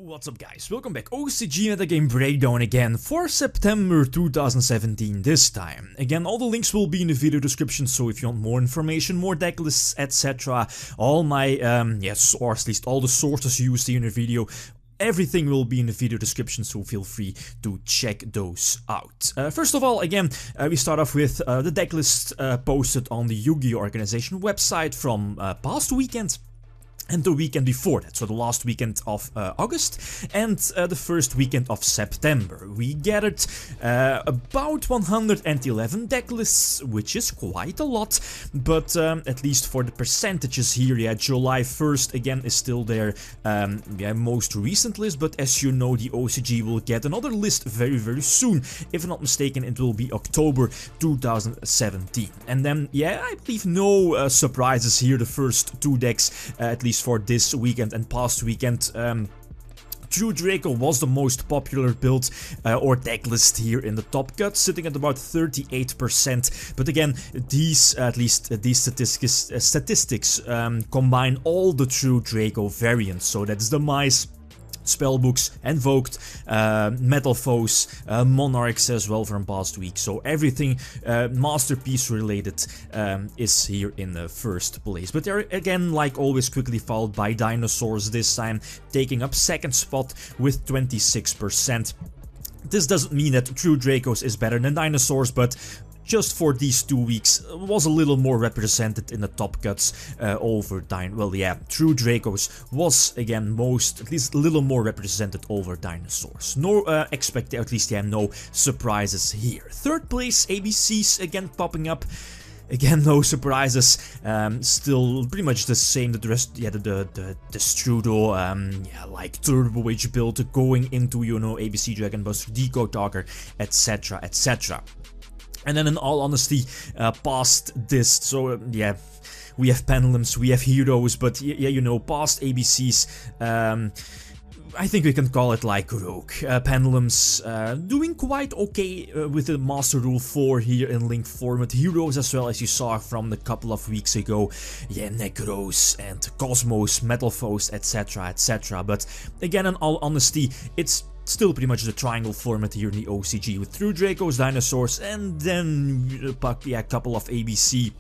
What's up guys, welcome back. OCG Metagame breakdown again for September 2017 this time. Again, all the links will be in the video description, so if you want more information, more decklists, etc. All my, or at least all the sources used here in the video, everything will be in the video description, so feel free to check those out. First of all, again, we start off with the decklist posted on the Yu-Gi-Oh! Organization website from past weekend. And the weekend before that, so the last weekend of August and the first weekend of September. We gathered about 111 decklists, which is quite a lot, but at least for the percentages here, yeah, July 1st again is still their most recent list, but as you know, the OCG will get another list very soon. If I'm not mistaken, it will be October 2017. And then, yeah, I believe no surprises here, the first two decks, at least for this weekend and past weekend. True Draco was the most popular build or decklist here in the top cut, sitting at about 38%. But again, these, at least these statistics combine all the True Draco variants. So that's the Mice, Spellbooks, Invoked, Metal Foes, Monarchs as well from past week. So everything Masterpiece related is here in the first place. But they're again, like always, quickly followed by Dinosaurs this time, taking up second spot with 26%. This doesn't mean that True Dracos is better than Dinosaurs, but just for these 2 weeks was a little more represented in the top cuts over True Dracos was again at least a little more represented over Dinosaurs. No no surprises here. Third place, ABCs again popping up. Again, no surprises, still pretty much the same, the rest, yeah, the Strudo, like Turbo Witch build going into, you know, ABC Dragon Buster, Deco Talker, etc, etc. And then in all honesty, past this, so yeah, we have Pendulums, we have Heroes, but yeah, you know, past ABCs, I think we can call it like Rogue. Pendulums doing quite okay with the Master Rule 4 here in Link format. Heroes as well, as you saw from the couple of weeks ago. Yeah, Necros and Cosmos, Metal Foes, etc, etc. But again, in all honesty, it's still pretty much the triangle format here in the OCG with True Dracos, Dinosaurs, and then a couple of ABC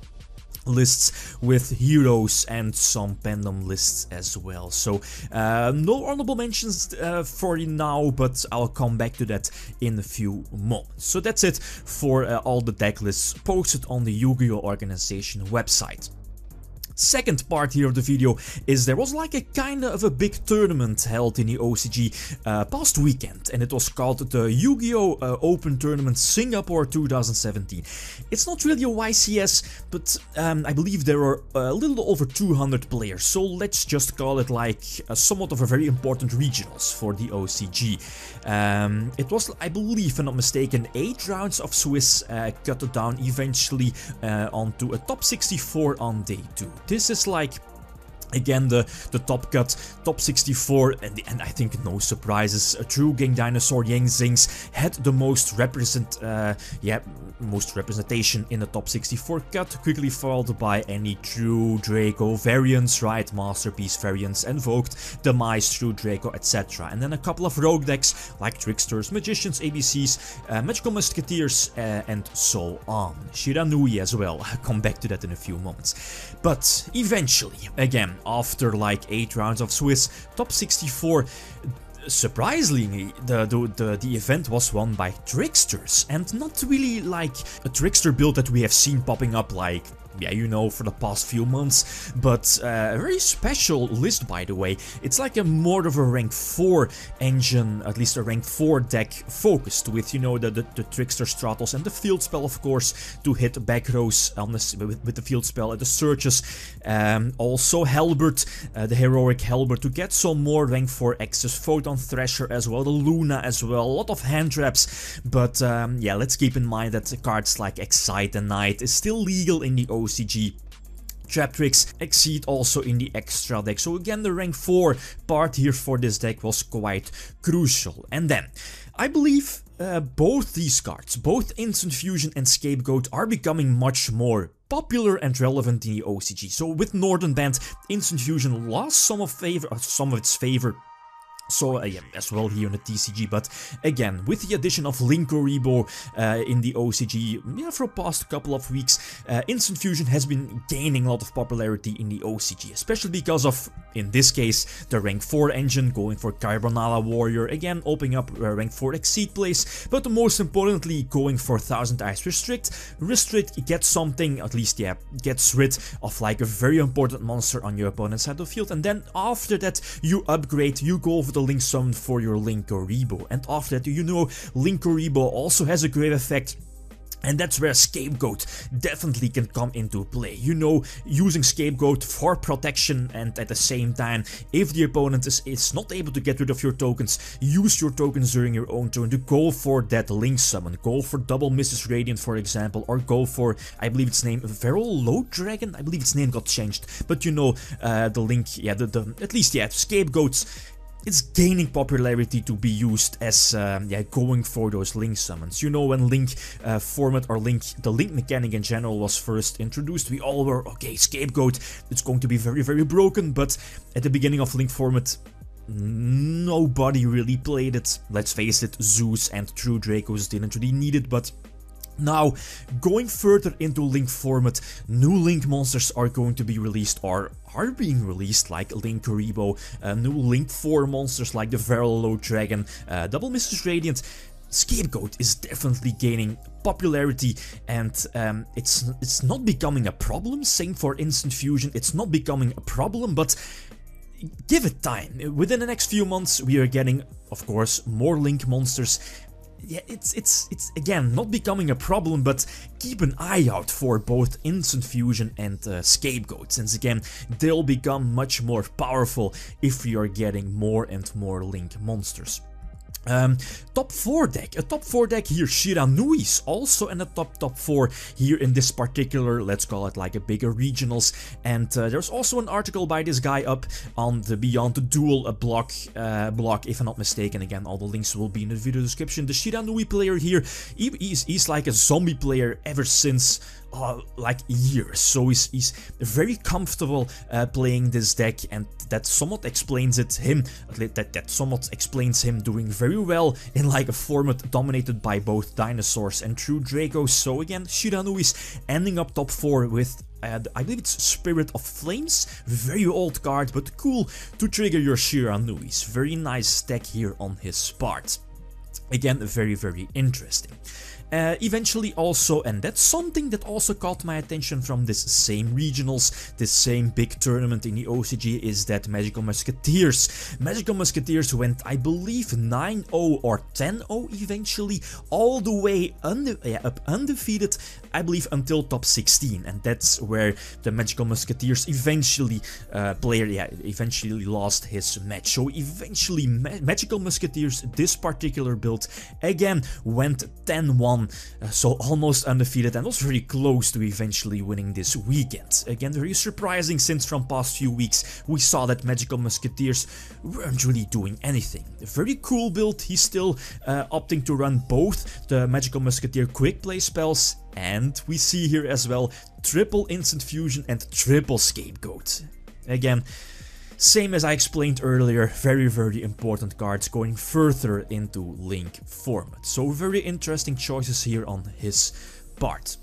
lists with Heroes and some Pendulum lists as well. So no honorable mentions for now, but I'll come back to that in a few moments. So that's it for all the deck lists posted on the Yu-Gi-Oh! Organization website. Second part here of the video is there was like a kind of a big tournament held in the OCG past weekend, and it was called the Yu-Gi-Oh! Open Tournament Singapore 2017. It's not really a YCS, but I believe there are a little over 200 players, so let's just call it like somewhat of a very important regionals for the OCG. It was, I believe, if I'm not mistaken, 8 rounds of Swiss cut down eventually onto a top 64 on day 2. This is like, again, the top cut, top 64, and I think no surprises. A True Gang Dinosaur Yang Zings had the most representation in the top 64 cut, quickly followed by any True Draco variants, right? Masterpiece variants, Invoked, Demise, True Draco, etc. And then a couple of rogue decks like Tricksters, Magicians, ABCs, Magical Musketeers, and so on. Shiranui as well. I'll come back to that in a few moments. But eventually, again, after like 8 rounds of Swiss, top 64, surprisingly, the event was won by Tricksters, and not really like a Trickster build that we have seen popping up like, yeah, you know, for the past few months, but a very special list, by the way. It's like a more of a rank 4 engine, at least a rank 4 deck focused with, you know, the Trickster Stratos and the field spell, of course, to hit back rows on with the field spell and the searches. Also Halberd, the heroic Halberd, to get some more rank 4 access. Photon Thresher as well, the Luna as well, a lot of hand traps. But yeah, let's keep in mind that cards like Excite and Night is still legal in the OCG. Trap Tricks exceed also in the extra deck. So again, the rank 4 part here for this deck was quite crucial. And then, I believe both these cards, both Instant Fusion and Scapegoat, are becoming much more popular and relevant in the OCG. So with Northern Band, Instant Fusion lost some of its favor So yeah, as well here in the TCG, but again, with the addition of YgoPro in the OCG, yeah, for the past couple of weeks, Instant Fusion has been gaining a lot of popularity in the OCG, especially because of, in this case, the rank 4 engine going for Carbonala Warrior, again opening up rank 4 Exceed plays, but most importantly going for 1000 Ice Restrict. Restrict gets something, at least yeah, gets rid of like a very important monster on your opponent's side of the field, and then after that you upgrade, you go for the Link Summon for your YgoPro, and after that, you know, YgoPro also has a great effect. And that's where Scapegoat definitely can come into play. You know, using Scapegoat for protection, and at the same time, if the opponent is not able to get rid of your tokens, use your tokens during your own turn to go for that Link Summon. Go for double Mrs. Radiant, for example, or go for, I believe its name, Feral Load Dragon? I believe its name got changed. But you know, the Link, yeah, at least, yeah, Scapegoats, it's gaining popularity to be used as yeah, going for those Link summons. You know, when Link format or the Link mechanic in general was first introduced, we all were, okay, Scapegoat, it's going to be very, very broken, but at the beginning of Link format, nobody really played it. Let's face it, Zeus and True Dracos didn't really need it, but now, going further into Link format, new Link monsters are going to be released, or are being released, like YgoPro, new Link 4 monsters like the Feral Load Dragon, double Mrs. Radiant. Scapegoat is definitely gaining popularity, and it's not becoming a problem. Same for Instant Fusion, it's not becoming a problem, but give it time. Within the next few months, we are getting, of course, more Link monsters. Yeah, it's again not becoming a problem, but keep an eye out for both Instant Fusion and Scapegoat, since again they'll become much more powerful if we are getting more and more Link monsters. Top 4 deck, a top 4 deck here, Shiranui's also in the top 4 here in this particular, let's call it like a bigger regionals, and there's also an article by this guy up on the Beyond the Duel blog, if I'm not mistaken. Again, all the links will be in the video description. The Shiranui player here, he's like a zombie player ever since like years, so he's very comfortable playing this deck, and that somewhat explains him doing very well in like a format dominated by both dinosaurs and true Dracos. So again, Shiranui's ending up top 4 with I believe it's Spirit of Flames, very old card, but cool to trigger your Shiranui's. Very nice deck here on his part. Again, very, very interesting. Eventually also, and that's something that also caught my attention from this same regionals, this same big tournament in the OCG, is that Magical Musketeers. Magical Musketeers went, I believe, 9-0 or 10-0 eventually, all the way up undefeated, I believe, until top 16, and that's where the Magical Musketeers eventually, eventually lost his match. So eventually, Magical Musketeers, this particular build, again, went 10-1. So almost undefeated, and was very close to eventually winning this weekend. Again, very surprising, since from past few weeks we saw that Magical Musketeers weren't really doing anything. A very cool build. He's still opting to run both the Magical Musketeer quick play spells, and we see here as well triple Instant Fusion and triple Scapegoat. Again, same as I explained earlier, very, very important cards going further into Link format. So very interesting choices here on his part.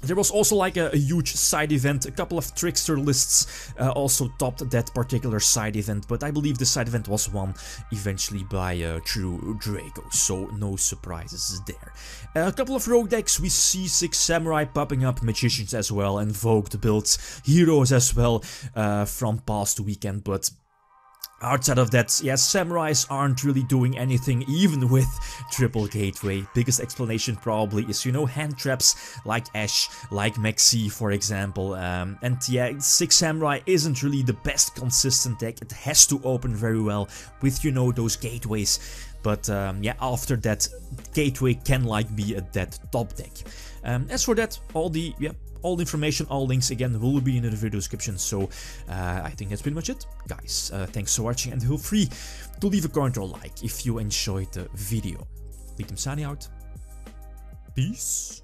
There was also like a huge side event, a couple of trickster lists also topped that particular side event, but I believe the side event was won eventually by True Draco, so no surprises there. A couple of rogue decks, we see 6 Samurai popping up, Magicians as well, Invoked builds, Heroes as well from past weekend, but outside of that, yes, Samurais aren't really doing anything, even with triple gateway. Biggest explanation probably is, you know, hand traps like Ash, like Maxi, for example. And yeah, 6 Samurai isn't really the best consistent deck. It has to open very well with, you know, those gateways. But yeah, after that, gateway can like be a dead top deck. As for that, all the information, all links again will be in the video description. So I think that's pretty much it, guys. Thanks for watching, and feel free to leave a comment or like if you enjoyed the video. Lithium signing out. Peace.